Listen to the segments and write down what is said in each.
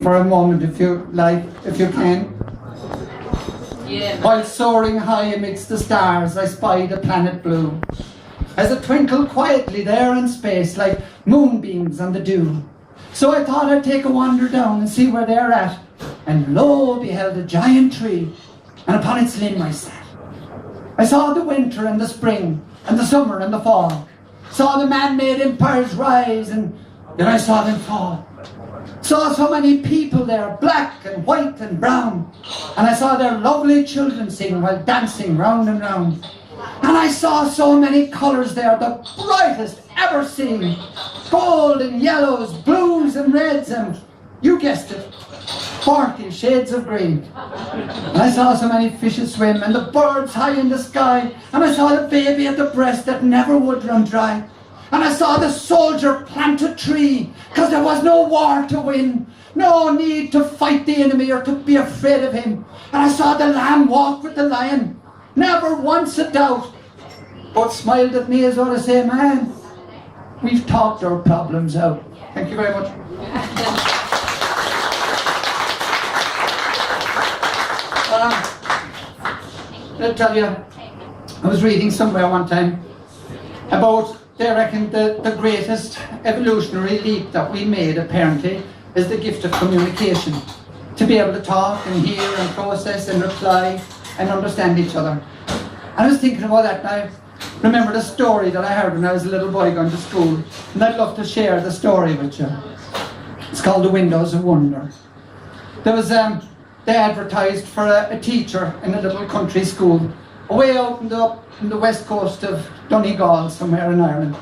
for a moment, if you like, if you can. Yeah. While soaring high amidst the stars, I spied a planet blue, as it twinkled quietly there in space like moonbeams on the dew. So I thought I'd take a wander down and see where they're at, and lo, beheld a giant tree, and upon its limb I sat. I saw the winter and the spring, and the summer and the fall, saw the man-made empires rise, and then I saw them fall. Saw so many people there, black and white and brown, and I saw their lovely children sing while dancing round and round. And I saw so many colours there, the brightest ever seen. Gold and yellows, blues and reds, and you guessed it, 40 shades of green. And I saw so many fishes swim, and the birds high in the sky, and I saw the baby at the breast that never would run dry. And I saw the soldier plant a tree, 'cause there was no war to win, no need to fight the enemy or to be afraid of him. And I saw the lamb walk with the lion, never once a doubt, but smiled at me as though to say, man, we've talked our problems out. Thank you very much. I'll tell you, I was reading somewhere one time about, they reckon the greatest evolutionary leap that we made apparently is the gift of communication. To be able to talk and hear and process and reply and understand each other. And I was thinking about that now. Remember the story that I heard when I was a little boy going to school, and I'd love to share the story with you. It's called The Windows of Wonder. There was, they advertised for a teacher in a little country school, away out in the west coast of Donegal, somewhere in Ireland.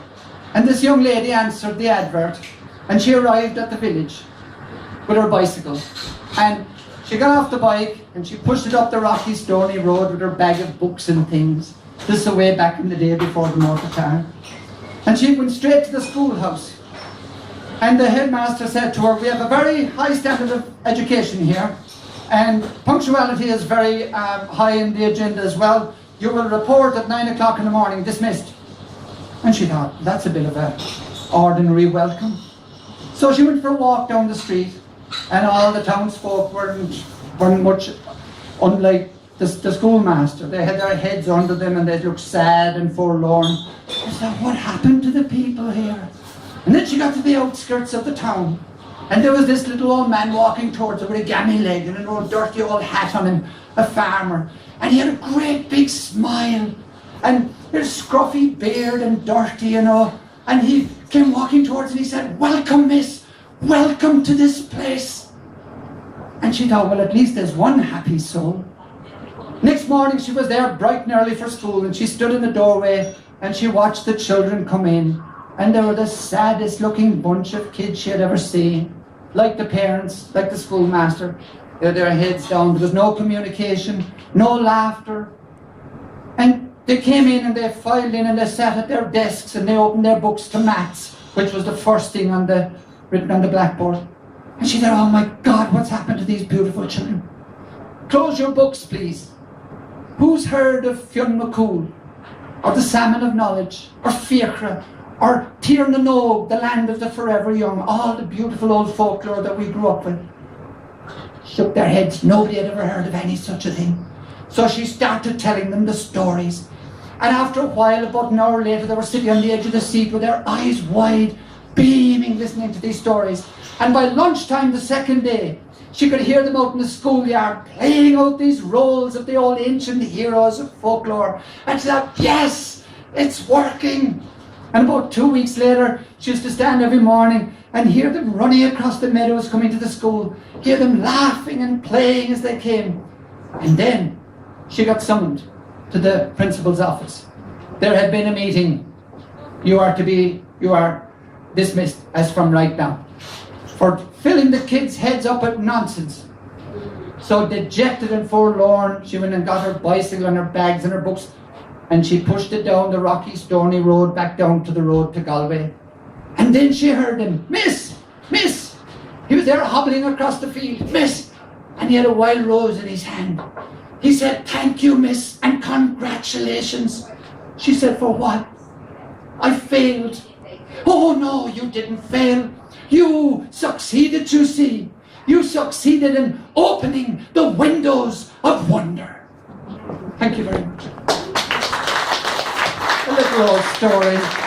And this young lady answered the advert, and she arrived at the village with her bicycle. And she got off the bike, and she pushed it up the rocky, stony road with her bag of books and things. This is way back in the day before the motor car. And she went straight to the schoolhouse. And the headmaster said to her, we have a very high standard of education here, and punctuality is very high in the agenda as well. You will report at 9 o'clock in the morning, dismissed. And she thought, that's a bit of an ordinary welcome. So she went for a walk down the street, and all the townsfolk weren't much unlike the schoolmaster. They had their heads under them and they looked sad and forlorn. I thought, what happened to the people here? And then she got to the outskirts of the town, and there was this little old man walking towards her with a gammy leg and an old dirty old hat on him, a farmer. And he had a great big smile, and his scruffy beard and dirty, you know. And he came walking towards her and he said, welcome, miss, welcome to this place. And she thought, well, at least there's one happy soul. Next morning she was there bright and early for school, and she stood in the doorway and she watched the children come in, and they were the saddest looking bunch of kids she had ever seen. Like the parents, like the schoolmaster, they had their heads down. There was no communication, no laughter. And they came in and they filed in and they sat at their desks and they opened their books to maths, which was the first thing written on the blackboard. And she said, oh my God, what's happened to these beautiful children? Close your books, please. Who's heard of Fionn McCool, or the Salmon of Knowledge, or Fiachra, or Tír na nÓg, the land of the forever young, all the beautiful old folklore that we grew up with? Shook their heads. Nobody had ever heard of any such a thing. So she started telling them the stories. And after a while, about an hour later, they were sitting on the edge of the seat with their eyes wide, beaming, listening to these stories. And by lunchtime the second day, she could hear them out in the schoolyard playing out these roles of the old ancient heroes of folklore. And she thought, yes, it's working. And about 2 weeks later, she used to stand every morning and hear them running across the meadows coming to the school, hear them laughing and playing as they came. And then she got summoned to the principal's office. There had been a meeting. You are dismissed as from right now for filling the kids' heads up with nonsense. So dejected and forlorn, she went and got her bicycle and her bags and her books, and she pushed it down the rocky, stony road back down to the road to Galway. And then she heard him, miss, miss. He was there hobbling across the field, miss. And he had a wild rose in his hand. He said, thank you, miss, and congratulations. She said, for what? I failed. Oh no, you didn't fail. You succeeded, you see. You succeeded in opening the windows of wonder. Thank you very much. A little old story.